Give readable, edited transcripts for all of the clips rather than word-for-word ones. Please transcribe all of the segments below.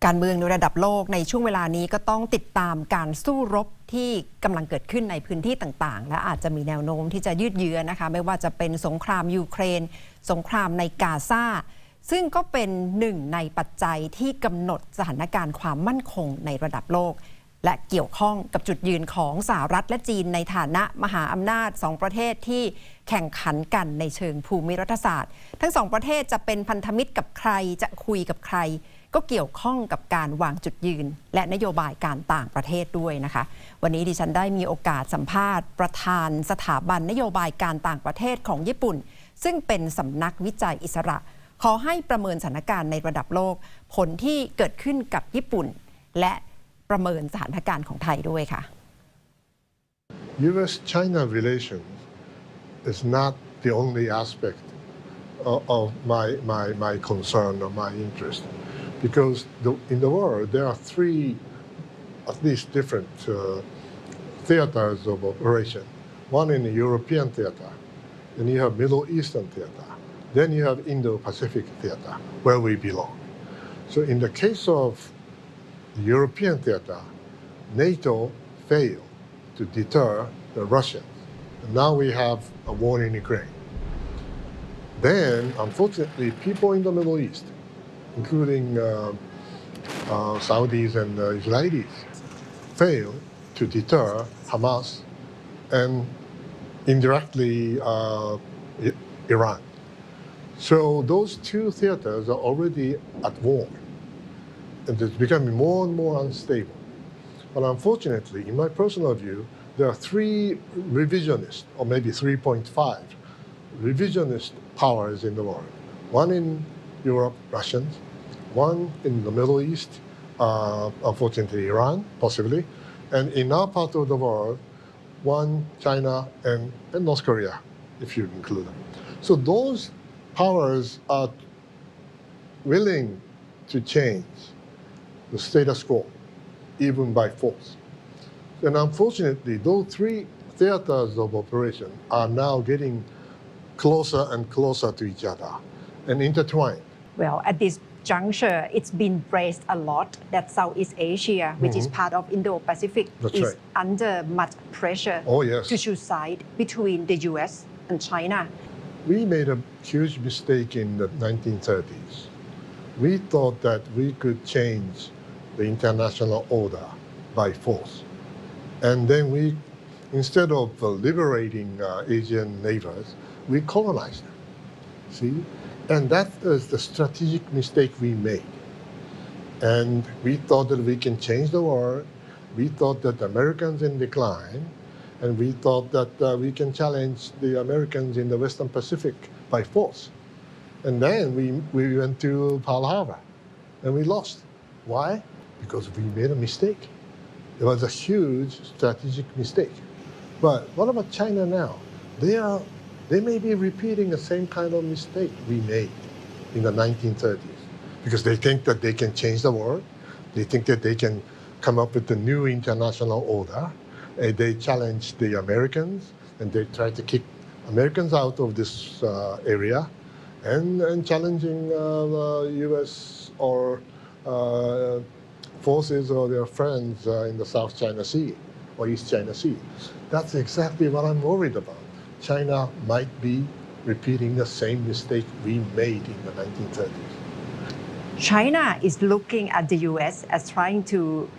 การเมืองในระดับโลกในช่วงเวลานี้ก็ต้องติดตามการสู้รบที่กำลังเกิดขึ้นในพื้นที่ต่างๆและอาจจะมีแนวโน้มที่จะยืดเยื้อนะคะไม่ว่าจะเป็นสงครามยูเครนสงครามในกาซาซึ่งก็เป็นหนึ่งในปัจจัยที่กำหนดสถานการณ์ความมั่นคงในระดับโลกและเกี่ยวข้องกับจุดยืนของสหรัฐและจีนในฐานะมหาอำนาจสองประเทศที่แข่งขันกันในเชิงภูมิรัฐศาสตร์ทั้งสองประเทศจะเป็นพันธมิตรกับใครจะคุยกับใครก็เกี่ยวข้องกับการวางจุดยืนและนโยบายการต่างประเทศด้วยนะคะวันนี้ดิฉันได้มีโอกาสสัมภาษณ์ประธานสถาบันนโยบายการต่างประเทศของญี่ปุ่นซึ่งเป็นสำนักวิจัยอิสระขอให้ประเมินสถานการณ์ในระดับโลกผลที่เกิดขึ้นกับญี่ปุ่นและประเมินสถานการณ์ของไทยด้วยค่ะ U.S.-China relations is not the only aspect of my concern or my interest because in the world there are three at least different theaters of operation. One in the European theater, then you have Middle Eastern theater, then you have Indo-Pacific theater where we belong. So in the case of the European theater, NATO failed to deter the Russians. And now we have a war in Ukraine. Then, unfortunately, people in the Middle East, including Saudis and Israelis, failed to deter Hamas and indirectly Iran. So those two theaters are already at war. And it's becoming more and more unstable. But unfortunately, in my personal view, there are three revisionist, or maybe 3.5 revisionist powers in the world. One in Europe, Russians. One in the Middle East, unfortunately Iran, possibly. And in our part of the world, one, China and North Korea, if you include them. So those powers are willing to change the status quo, even by force. And unfortunately, those three theaters of operation are now getting closer and closer to each other and intertwined. Well, at this juncture, it's been raised a lot that Southeast Asia, which is part of Indo-Pacific, is under much pressure to choose side between the US and China. We made a huge mistake in the 1930s. We thought that we could change the international order by force. And then we, instead of liberating Asian neighbors, we colonized them. See? And that is the strategic mistake we made. And we thought that we can change the world. We thought that the Americans in decline. And we thought that we can challenge the Americans in the Western Pacific by force. And then we went to Pearl Harbor and we lost. Why? Because we made a mistake. It was a huge strategic mistake. But what about China now? They may be repeating the same kind of mistake we made in the 1930s because they think that they can change the world. They think that they can come up with a new international order. They challenge the Americans and they try to kick Americans out of this area and challenging U.S. or forces or their friends in the South China Sea or East China Sea. That's exactly what I'm worried about. China might be repeating the same mistake we made in the 1930s. China is looking at the US as trying to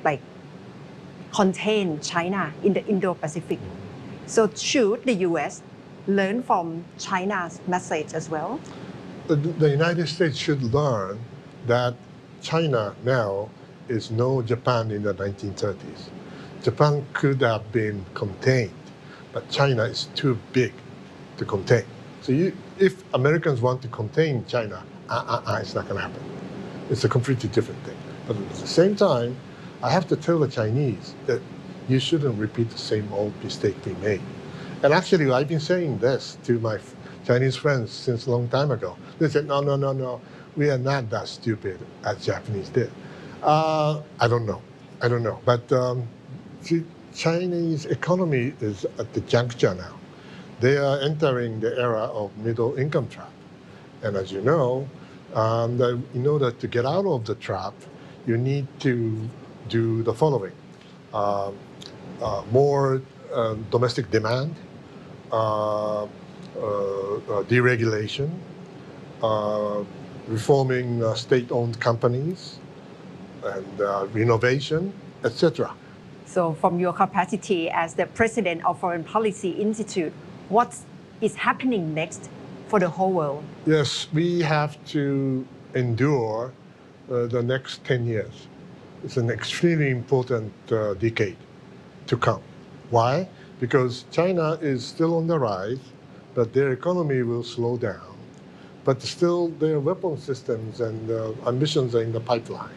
contain China in the Indo-Pacific. So should the US learn from China's message as well? The United States should learn that China now is no Japan in the 1930s. Japan could have been contained, but China is too big to contain. So if Americans want to contain China, it's not going to happen. It's a completely different thing. But at the same time, I have to tell the Chinese that you shouldn't repeat the same old mistake we made. And actually, I've been saying this to my Chinese friends since a long time ago. They said, no, we are not that stupid as Japanese did. I don't know. But Chinese economy is at the juncture now. They are entering the era of middle income trap. And as you know, in order to get out of the trap, you need to do the following: more domestic demand, deregulation, reforming state-owned companies, and renovation, etc. So, from your capacity as the president of Foreign Policy Institute, what is happening next for the whole world? Yes, we have to endure the next 10 years. It's an extremely important decade to come. Why? Because China is still on the rise, but their economy will slow down. But still, their weapon systems and ambitions are in the pipeline.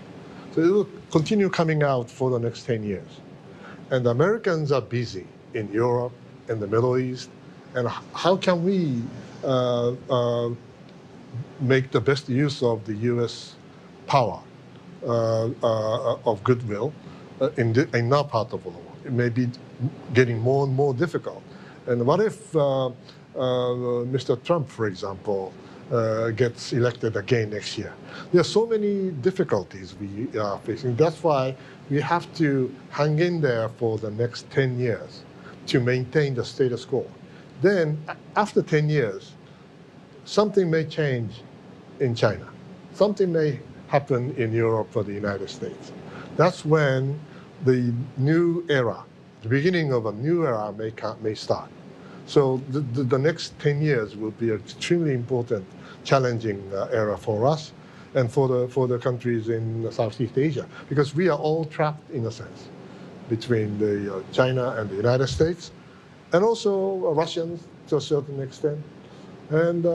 So it will continue coming out for the next 10 years. And the Americans are busy in Europe and the Middle East. And how can we make the best use of the U.S. power of goodwill in our part of the world? It may be getting more and more difficult. And what if Mr. Trump, for example, gets elected again next year? There are so many difficulties we are facing. That's why we have to hang in there for the next 10 years to maintain the status quo. Then, after 10 years, something may change in China. Something may happen in Europe or the United States. That's when the new era, the beginning of a new era may start. So the next 10 years will be an extremely important, challenging era for us and for the countries in Southeast Asia, because we are all trapped, in a sense, between China and the United States, and also Russians to a certain extent. And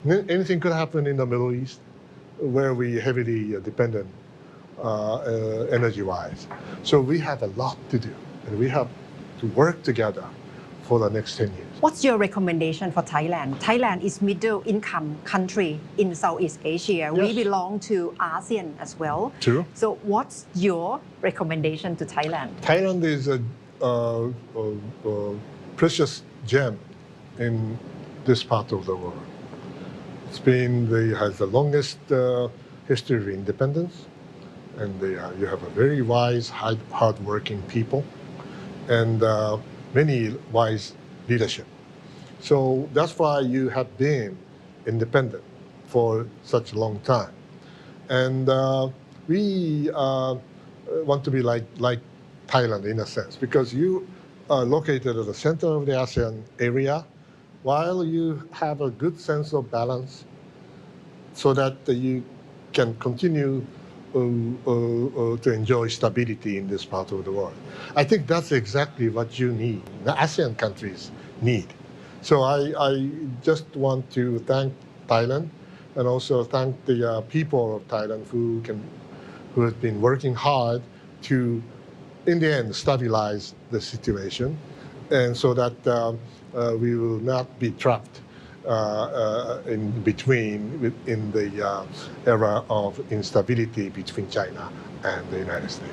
anything could happen in the Middle East, where we heavily dependent energy-wise. So we have a lot to do, and we have to work together for the next 10 years. What's your recommendation for Thailand? Thailand is middle income country in Southeast Asia. Yes. We belong to ASEAN as well. True. So what's your recommendation to Thailand? Thailand is a precious gem in this part of the world. Has the longest history of independence, and you have a very wise, hard-working people, and many wise leadership. So that's why you have been independent for such a long time. And we want to be like Thailand in a sense, because you are located at the center of the ASEAN area, while you have a good sense of balance, so that you can continue to enjoy stability in this part of the world. I think that's exactly what you need, the ASEAN countries need. So I just want to thank Thailand, and also thank the people of Thailand who have been working hard to, in the end, stabilize the situation, and so that we will not be trapped in between in the era of instability between China and the United States.